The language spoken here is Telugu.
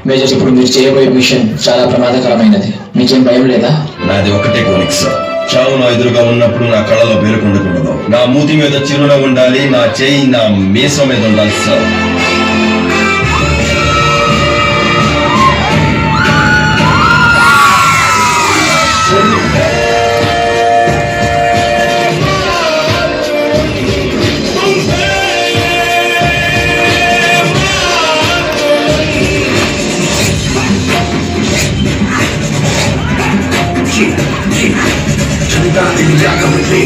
మేజర్, ఇప్పుడు మీరు చేయబోయే మిషన్ చాలా ప్రమాదకరమైనది. మీకేం భయం లేదా? నాది ఒకటే కోరిక సార్, చావు నా ఎదురుగా ఉన్నప్పుడు నా కళ్ళలో పేరుకుండకూడదు. నా మూతి మీద చిరునవ్వు ఉండాలి, నా చేయి నా మీసం మీద ఉండాలి sir. Cerita ini akan berhenti.